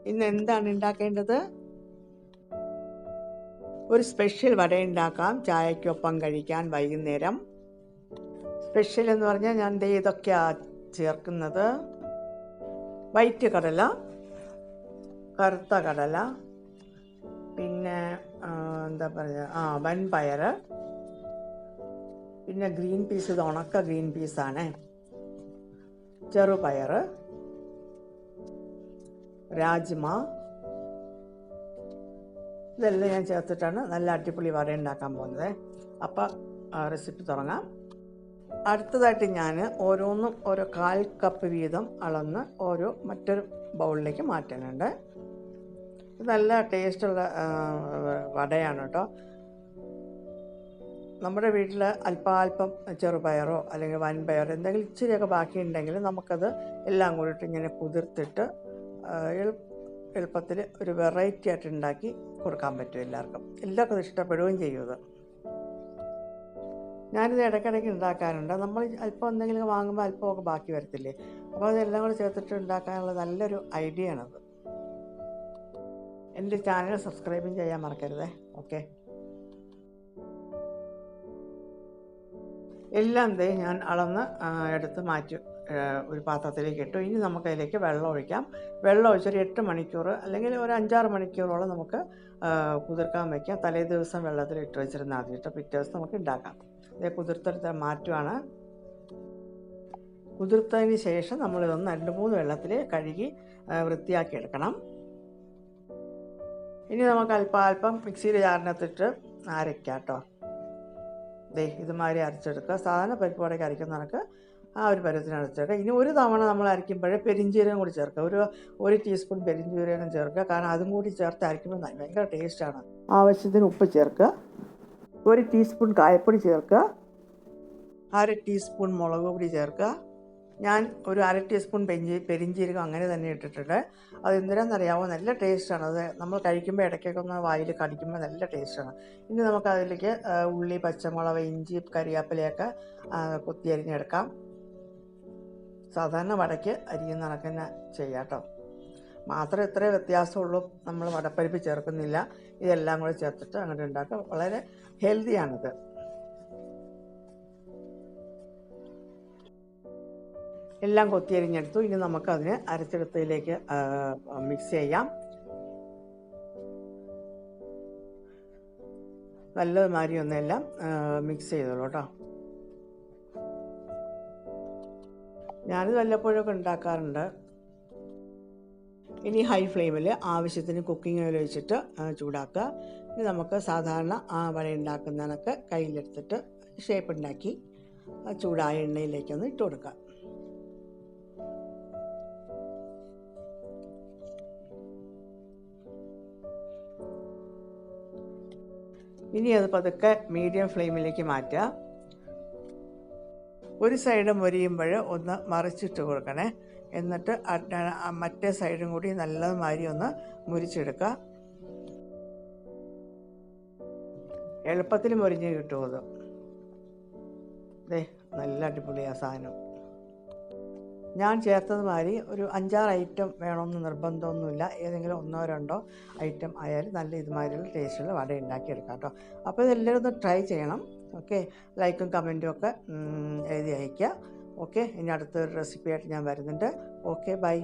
ഇന്ന് എന്താണ് ഉണ്ടാക്കേണ്ടത്? ഒരു സ്പെഷ്യൽ വട ഉണ്ടാക്കാം ചായക്കൊപ്പം കഴിക്കാൻ വൈകുന്നേരം. സ്പെഷ്യൽ എന്ന് പറഞ്ഞാൽ ഞാൻ ഇതൊക്കെയാണ് ചേർക്കുന്നത്: വൈറ്റ് കടല, കറുത്ത കടല, പിന്നെ എന്താ പറയുക, വൻപയർ, പിന്നെ ഗ്രീൻ പീസ്, ഇത് ഉണക്ക ഗ്രീൻ പീസാണ്, ചെറുപയർ, രാജ്മ, ഇതെല്ലാം ഞാൻ ചേർത്തിട്ടാണ് നല്ല അടിപൊളി വട ഉണ്ടാക്കാൻ പോകുന്നത്. അപ്പം റെസിപ്പി തുടങ്ങാം. അടുത്തതായിട്ട് ഞാൻ ഓരോന്നും ഓരോ 1/4 കപ്പ് വീതം അളന്ന് മറ്റൊരു ബൗളിലേക്ക് മാറ്റാനുണ്ട്. ഇത് നല്ല ടേസ്റ്റുള്ള വടയാണ് കേട്ടോ. നമ്മുടെ വീട്ടിൽ അല്പാൽപ്പം ചെറുപയറോ അല്ലെങ്കിൽ വൻപയറോ എന്തെങ്കിലും ഇച്ചിരിയൊക്കെ ബാക്കിയുണ്ടെങ്കിൽ നമുക്കത് എല്ലാം കൂടിയിട്ട് ഇങ്ങനെ കുതിർത്തിട്ട് എളുപ്പത്തിൽ ഒരു വെറൈറ്റി ആയിട്ട് ഉണ്ടാക്കി കൊടുക്കാൻ പറ്റും. എല്ലാവർക്കും ഇഷ്ടപ്പെടുകയും ചെയ്യും. ഞാനിത് ഇടയ്ക്കിടയ്ക്ക് ഉണ്ടാക്കാറുണ്ട്. നമ്മൾ അല്പം എന്തെങ്കിലും വാങ്ങുമ്പോൾ അല്പമൊക്കെ ബാക്കി വരത്തില്ലേ, അപ്പോൾ അതെല്ലാം കൂടി ചേർത്തിട്ട് ഉണ്ടാക്കാനുള്ള നല്ലൊരു ഐഡിയ ആണത്. എൻ്റെ ചാനൽ സബ്സ്ക്രൈബും ചെയ്യാൻ മറക്കരുതേ. ഓക്കെ, എല്ലാം ഞാൻ അളന്ന് എടുത്ത് മാറ്റി ഒരു പാത്രത്തിലേക്ക് ഇട്ടു. ഇനി നമുക്ക് അതിലേക്ക് വെള്ളം ഒഴിക്കാം. വെള്ളം ഒഴിച്ചൊരു 8 മണിക്കൂർ അല്ലെങ്കിൽ ഒരു 5-6 മണിക്കൂറോളം നമുക്ക് കുതിർക്കാൻ വയ്ക്കാം. തലേ ദിവസം വെള്ളത്തിൽ ഇട്ട് വെച്ചിരുന്നാൽ മതി കേട്ടോ. പിറ്റേ ദിവസം നമുക്ക് ഉണ്ടാക്കാം. ഇത് കുതിർത്തെടുത്ത മാറ്റുവാണ്. കുതിർത്തതിന് ശേഷം നമ്മളിതൊന്ന് 2-3 വെള്ളത്തിൽ കഴുകി വൃത്തിയാക്കി എടുക്കണം. ഇനി നമുക്ക് അല്പം മിക്സിയിൽ ജാറിനകത്തിട്ട് അരയ്ക്കാം കേട്ടോ. ഇതുമാതിരി അരച്ചെടുക്കുക. സാധാരണ പരിപ്പ് വടയ്ക്ക് അരയ്ക്കുന്ന കണക്ക് ആ ഒരു പരുവത്തിന് അരച്ചെടുക്കുക. ഇനി ഒരു തവണ നമ്മൾ അരയ്ക്കുമ്പോഴേ പെരിഞ്ജീരകം കൂടി ചേർക്കുക. ഒരു ടീസ്പൂൺ പെരിഞ്ജീരകം ചേർക്കുക. കാരണം അതും കൂടി ചേർത്ത് അരയ്ക്കുമ്പോൾ ഭയങ്കര ടേസ്റ്റാണ്. ആവശ്യത്തിന് ഉപ്പ് ചേർക്കുക. 1 ടീസ്പൂൺ കായപ്പൊടി ചേർക്കുക. 1/2 ടീസ്പൂൺ മുളക് പൊടി ചേർക്കുക. ഞാൻ ഒരു 1/2 ടീസ്പൂൺ പെരിഞ്ജീരകം അങ്ങനെ തന്നെ ഇട്ടിട്ടുണ്ട്. അത് എന്തിനാണെന്നറിയാമോ? നല്ല ടേസ്റ്റാണ്. അത് നമ്മൾ കഴിക്കുമ്പോൾ ഇടയ്ക്കൊക്കെ ഒന്ന് വായിൽ കടിക്കുമ്പോൾ നല്ല ടേസ്റ്റാണ്. ഇനി നമുക്ക് അതിലേക്ക് ഉള്ളി, പച്ചമുളക്, ഇഞ്ചി, കരിയാപ്പിലയൊക്കെ കൊത്തി അരിഞ്ഞെടുക്കാം. സാധാരണ വടയ്ക്ക് അരിയുന്ന കണക്ക് തന്നെ ചെയ്യാം കേട്ടോ. മാത്രം ഇത്രേ വ്യത്യാസമുള്ളൂ, നമ്മൾ വടപ്പരിപ്പ് ചേർക്കുന്നില്ല. ഇതെല്ലാം കൂടെ ചേർത്തിട്ട് അങ്ങോട്ട് ഉണ്ടാക്കുക. വളരെ ഹെൽത്തിയാണിത്. എല്ലാം കൊത്തിയരിഞ്ഞെടുത്തു. ഇനി നമുക്കതിന് അരച്ചെടുത്തതിലേക്ക് മിക്സ് ചെയ്യാം. നല്ലതുമാതിരി ഒന്നെല്ലാം മിക്സ് ചെയ്തോളൂ കേട്ടോ. ഞാനിത് വല്ലപ്പോഴൊക്കെ ഉണ്ടാക്കാറുണ്ട്. ഇനി ഹൈ ഫ്ലെയിമിൽ ആവശ്യത്തിന് കുക്കിംഗ് ഓയിൽ ഒഴിച്ചിട്ട് ചൂടാക്കുക. ഇനി നമുക്ക് സാധാരണ വട ഉണ്ടാക്കുന്നതിനൊക്കെ കയ്യിലെടുത്തിട്ട് ഷേപ്പ് ഉണ്ടാക്കി ചൂടായ എണ്ണയിലേക്കൊന്ന് ഇട്ട് കൊടുക്കുക. ഇനി അത് പതുക്കെ മീഡിയം ഫ്ലെയിമിലേക്ക് മാറ്റുക. ഒരു സൈഡ് മൊരിയുമ്പോൾ ഒന്ന് മറിച്ചിട്ട് കൊടുക്കണേ. എന്നിട്ട് മറ്റേ സൈഡും കൂടി നല്ലതുമാതിരി ഒന്ന് മുരിച്ചെടുക്കുക. എളുപ്പത്തിൽ മൊരിഞ്ഞ് കിട്ടുമത്. നല്ല അടിപൊളിയാണ് സാധനം. ഞാൻ ചേർത്തതുമാതിരി ഒരു 5-6 ഐറ്റം വേണമെന്ന് നിർബന്ധമൊന്നുമില്ല. ഏതെങ്കിലും 1-2 ഐറ്റം ആയാലും നല്ല ഇതുമാതിരിയുള്ള ടേസ്റ്റുള്ള വട ഉണ്ടാക്കിയെടുക്കാം കേട്ടോ. അപ്പോൾ ഇതെല്ലാവരും ഒന്ന് ട്രൈ ചെയ്യണം. ഓക്കെ, ലൈക്കും കമൻറ്റും ഒക്കെ എഴുതി അയയ്ക്കുക. ഓക്കെ, ഇനി അടുത്തൊരു റെസിപ്പിയായിട്ട് ഞാൻ വരുന്നുണ്ട്. Okay, by.